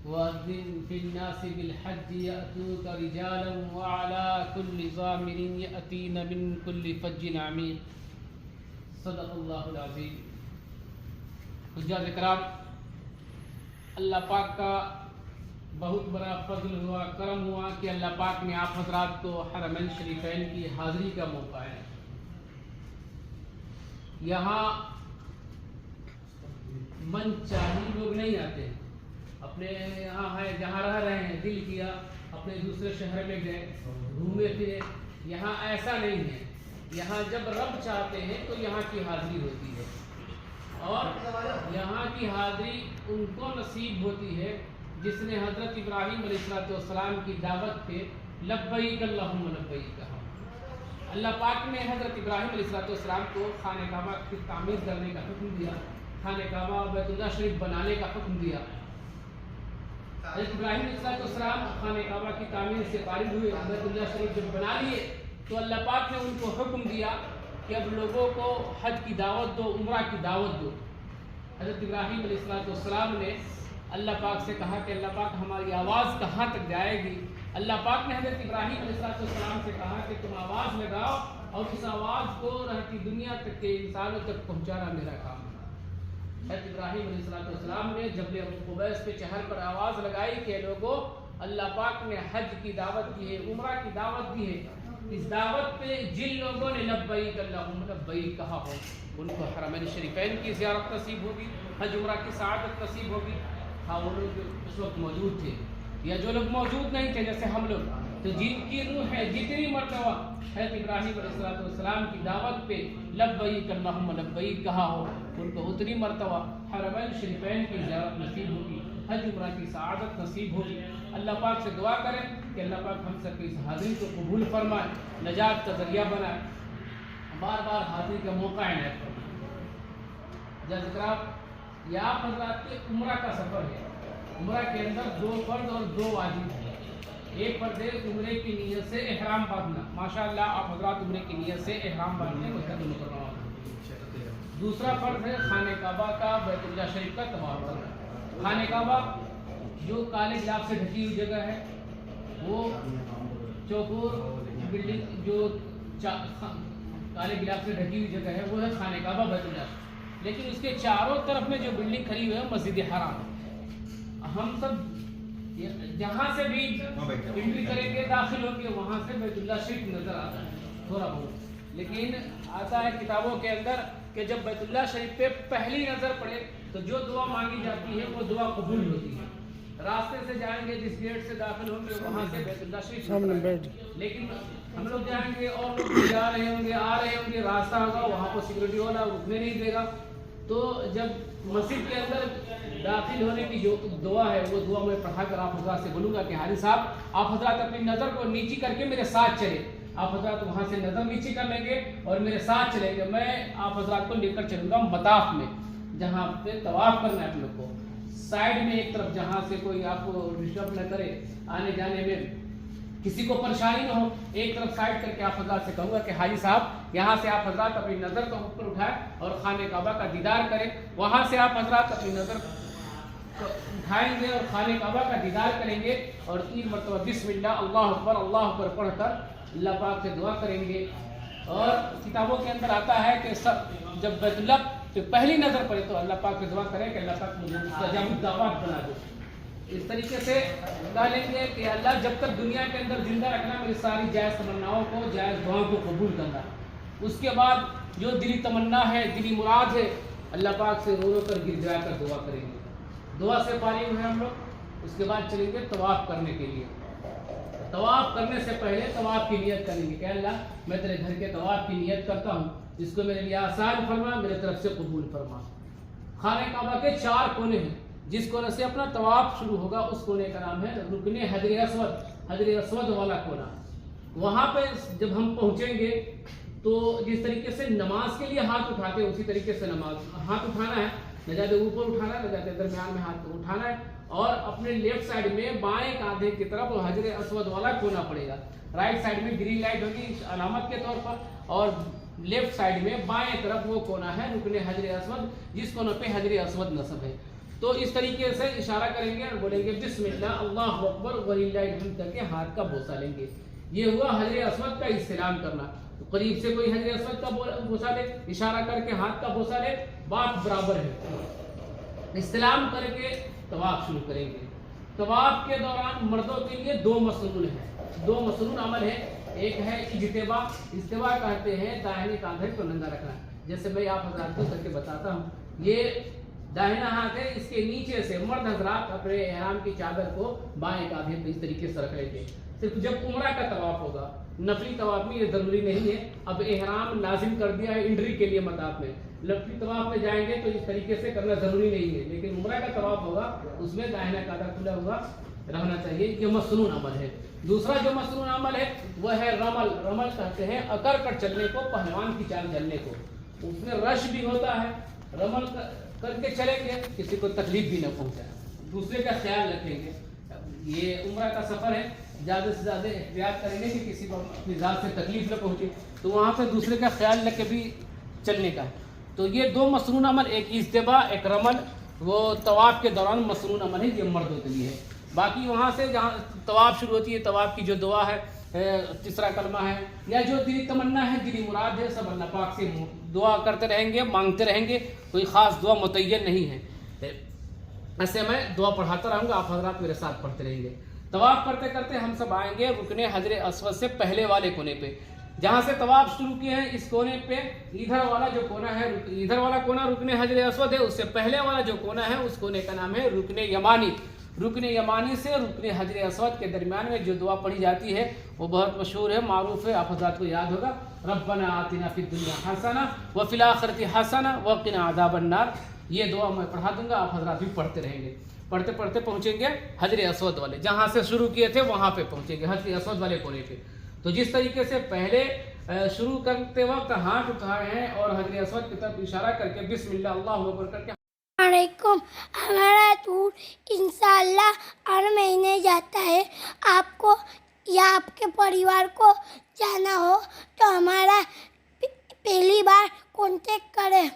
وأذن في الناس بالحج يأتوك رجالا وعلى كل ضامر يأتين من كل فج عميق صدق اللہ العظیم۔ حجاج اکرام، اللہ پاک کا بہت بڑا فضل ہوا، کرم ہوا کہ اللہ پاک نے آپ حضرات کو حرمین شریفین کی حاضری کا موقع ہے۔ یہاں من چاہی لوگ نہیں آتے، اپنے یہاں ہے جہاں رہ رہے ہیں، دل کیا اپنے دوسرے شہر میں گئے، گھومے پھرے۔ یہاں ایسا نہیں ہے، یہاں جب رب چاہتے ہیں تو یہاں کی حاضری ہوتی ہے، اور یہاں کی حاضری ان کو نصیب ہوتی ہے جس نے حضرت ابراہیم علیہ السلام کی دعوت پہ لبیک اللہم لبیک کہا۔ اللہ پاک نے حضرت ابراہیم علیہ السلام کو خانہ کعبہ کی تعمیر کرنے کا حکم دیا، خانہ کعبہ بیت اللہ شریف بنانے کا حکم دیا۔ حضرت ابراہیم علیہ السلام خانہ کعبہ کی تعمیر سے فارغ ہوئے، بیت اللہ شریف جب بنا لیے تو اللہ پاک نے ان کو حکم دیا کہ اب لوگوں کو حج کی دعوت دو، عمرہ کی دعوت دو۔ حضرت ابراہیم علیہ السلام نے اللہ پاک سے کہا کہ اللہ پاک ہماری آواز کہاں تک جائے گی؟ اللہ پاک نے حضرت ابراہیم علیہ السلام سے کہا کہ تم آواز لگاؤ اور اس آواز کو رہتی دنیا تک کے انسانوں تک پہنچانا میرا کام ہے۔ حضرت ابراہیم علیہ السلام نے جبل قبیس پہ چہر پر آواز لگائی کہ لوگوں، اللہ پاک نے حج کی دعوت دی ہے، عمرہ کی دعوت دی ہے، اس دعوت پہ جن لوگوں نے لبیک اللہم لبیک کہا ہو ان کو حرمین شریفین کی زیارت نصیب ہوگی، حج عمرہ کی سعادت نصیب ہوگی۔ ہاں، وہ لوگ جو اس وقت موجود تھے یا جو لوگ موجود نہیں تھے جیسے ہم لوگ، تو جن کی روح ہے جتنی مرتبہ حضرت ابراہیم علیہ السلام کی دعوت پہ لبیک اللہم لبیک کہا ہو ان کو اتنی مرتبہ حرمین شریفین کی زیارت نصیب ہوگی، حج عمرہ کی سعادت نصیب ہوگی۔ اللہ پاک سے دعا کریں کہ اللہ پاک ہم سب کی اس حاضری کو قبول فرمائے، نجات کا ذریعہ بنائے، بار بار حاضری کا موقع عنایت فرمائے۔ جز اکرام، یہ آپ حضرات کے عمرہ کا سفر ہے۔ عمرہ کے اندر 2 فرض اور 2 واجب ہیں۔ ایک فرض ہے عمرے کی نیت سے احرام باندھنا، ماشاءاللہ آپ حضرات عمرے کی نیت سے احرام باندھنے کو مکہ مکرمہ۔ دوسرا فرض ہے خانہ کعبہ کا بیت اللہ شریف کا طواف کرنا۔ خانہ کعبہ جو کالے گلاب سے ڈھکی ہوئی جگہ ہے، وہ چوکور بلڈنگ جو کالے گلاب سے ڈھکی ہوئی جگہ ہے وہ ہے خانہ کعبہ بیت اللہ، لیکن اس کے چاروں طرف میں جو بلڈنگ کھڑی ہوئی ہے مسجد حرام ہے۔ ہم سب جہاں سے بھی انٹری کریں گے، داخل ہوں گے، وہاں سے بیت اللہ شریف نظر آتا ہے تھوڑا بہت، لیکن آتا ہے کتابوں کے اندر کہ جب بیت اللہ شریف پہ پہلی نظر پڑے تو جو دعا مانگی جاتی ہے وہ دعا قبول ہوتی ہے۔ راستے سے جائیں گے، جس گیٹ سے داخل ہوں گے وہاں سے بیت اللہ شریف سامنے بیٹھ، لیکن ہم لوگ جائیں گے اور لوگ جا رہے ہوں گے، آ رہے ہوں گے، راستہ ہوگا وہاں پر سیکورٹی والا رکنے نہیں دے گا، تو جب مسجد کے اندر داخل ہونے کی جو دعا ہے وہ دعا میں پڑھا کر آپ حضرات سے بولوں گا کہ حاجی صاحب آپ حضرات اپنی نظر کو نیچی کر کے میرے ساتھ چلے۔ آپ حضرات وہاں سے نظر نیچی کر لیں گے اور میرے ساتھ چلیں گے، میں آپ حضرات کو لے کر چلوں گا مطاف میں، جہاں پہ طواف کرنا ہے آپ لوگ کو۔ سائڈ میں ایک طرف جہاں سے کوئی آپ کو ڈسٹرب نہ کرے، آنے جانے میں کسی کو پریشانی نہ ہو، ایک طرف سائڈ کر کے آپ حضرات سے کہوں گا کہ حاجی صاحب یہاں سے آپ حضرات اپنی نظر کو اوپر اٹھائیں اور خانہ کعبہ کا دیدار کریں۔ وہاں سے آپ حضرات اپنی نظر اٹھائیں گے اور خانہ کعبہ کا دیدار کریں گے اور 3 مرتبہ بسم اللہ اللہ اکبر پڑھ کر اللہ پاک سے دعا کریں گے۔ اور کتابوں کے اندر آتا ہے کہ جب بیت اللہ پہ پہلی نظر پڑے تو اللہ پاک سے دعا کریں کہ اللہ پاک مجھے مستجاب الدعوات بنا دو۔ اس طریقے سے کہہ لیں گے کہ اللہ جب تک دنیا کے اندر زندہ رکھنا، میری ساری جائز تمناؤں کو، جائز دعاؤں کو قبول کرنا۔ اس کے بعد جو دلی تمنا ہے، دلی مراد ہے، اللہ پاک سے رو رو کر گر گرا کر دعا کریں گے۔ دعا سے فارغ ہیں ہم لوگ، اس کے بعد چلیں گے طواف کرنے کے لیے۔ طواف کرنے سے پہلے طواف کی نیت کریں گے کہ اللہ میں تیرے گھر کے طواف کی نیت کرتا ہوں، جس کو میرے لیے آسان فرما، میرے طرف سے قبول فرما۔ خانہ کعبہ کے 4 کونے ہیں، جس کونے سے اپنا طواف شروع ہوگا اس کونے کا نام ہے رکن حجر اسود، حجر اسود والا کونا۔ وہاں پہ جب ہم پہنچیں گے تو جس طریقے سے نماز کے لیے ہاتھ اٹھاتے ہیں اسی طریقے سے ہاتھ اٹھانا ہے، نہ زیادہ اوپر اٹھانا ہے نہ زیادہ درمیان میں ہاتھ اٹھانا ہے، اور اپنے لیفٹ سائڈ میں بائیں کاندھے کی طرف حجر اسود والا کونا پڑے گا۔ رائٹ سائڈ میں گرین لائٹ ہوگی علامت کے طور پر، اور لیفٹ سائڈ میں بائیں طرف وہ کونا ہے رکن حجر اسود، جس کونے پہ حجر اسود نصب ہے۔ تو اس طریقے سے اشارہ کریں گے اور بولیں گے بسم اللہ اللہ اکبر وللہ الحمد کر کے ہاتھ کا بوسہ لیں گے. یہ ہوا حجر اسود کا استلام کرنا. تو قریب سے کوئی حجر اسود کا بوسہ لے, اشارہ کر کے ہاتھ کا بوسہ لے, بات برابر ہے. استلام کر کے طواف شروع کریں گے. طواف کے دوران مردوں کے لیے دو مسنون ہیں, دو مسنون عمل ہے. ایک ہے اجتبا. اجتبا کہتے ہیں داہنے کاندھے کو ننگا رکھنا. جیسے میں آپ حضرات کو کر کے بتاتا ہوں, یہ داہنا ہاتھ ہے, اس کے نیچے سے مرد حضرات اپنے احرام کی چادر کو بائیں کاندھے پہ اس طریقے سے رکھ لیں گے. صرف جب عمرہ کا طواف ہوگا, نفلی طواف میں یہ ضروری نہیں ہے. اب احرام لازم کر دیا ہے انٹری کے لیے مطاف میں, نفلی طواف میں جائیں گے تو اس طریقے سے کرنا ضروری نہیں ہے. لیکن عمرہ کا طواف ہوگا اس میں داہنا کاندھا کھلا ہوا رہنا چاہیے. یہ مسنون عمل ہے. دوسرا جو مسنون عمل ہے وہ ہے رمل. رمل کہتے ہیں اکڑ کر چلنے کو, پہلوان کی چال چلنے کو. اس میں رش بھی ہوتا ہے. رمل کر کے چلیں گے, کسی کو تکلیف بھی نہ پہنچائے, دوسرے کا خیال رکھیں گے. یہ عمرہ کا سفر ہے, زیادہ سے زیادہ احتیاط کریں گے کہ کسی کو اپنی ذات سے تکلیف نہ پہنچے, تو وہاں پہ دوسرے کا خیال رکھ کے بھی چلنے کا. تو یہ دو مسنون عمل, ایک اجتبا ایک رمل, وہ طواف کے دوران مسنون عمل ہے, یہ مردوں کے لیے ہے. باقی وہاں سے جہاں طواف شروع ہوتی ہے, طواف کی جو دعا ہے, تیسرا کلمہ ہے, یا جو دلی تمنا ہے, دلی مراد ہے, سب اللہ پاک سے دعا کرتے رہیں گے, مانگتے رہیں گے. کوئی خاص دعا متعین نہیں ہے. ایسے میں دعا پڑھاتا رہوں گا, آپ حضرات میرے ساتھ پڑھتے رہیں گے. طواف کرتے کرتے ہم سب آئیں گے رکن حجر اسود سے پہلے والے کونے پہ. جہاں سے طواف شروع کیے ہیں اس کونے پہ, ادھر والا جو کونا ہے, ادھر والا کونا رکن حجر اسود ہے, اس سے پہلے والا جو کونا ہے اس کونے کا نام ہے رکن یمانی. رکن یمانی سے رکن حجر اسود کے درمیان میں جو دعا پڑھی جاتی ہے وہ بہت مشہور ہے, معروف ہے, آپ حضرات کو یاد ہوگا. ربنا آتنا فی الدنیا حسنہ وفی الآخرۃ حسنہ وقنا عذاب النار. یہ دعا میں پڑھا دوں گا, آپ حضرات بھی پڑھتے رہیں گے. پڑھتے پڑھتے پہنچیں گے حجر اسود والے, جہاں سے شروع کیے تھے وہاں پہ پہنچیں گے, حجر اسود والے کونے پہ. تو جس طریقے سے پہلے شروع کرتے وقت ہاتھ اٹھائے ہیں اور حجر اسود کی طرف اشارہ کر کے بسم اللہ اللہ اکبر کر کے. علیکم, ہمارا ٹور انشاءاللہ ہر مہینے جاتا ہے. آپ کو یا آپ کے پریوار کو جانا ہو تو ہمارا پہلی بار کانٹیکٹ کریں.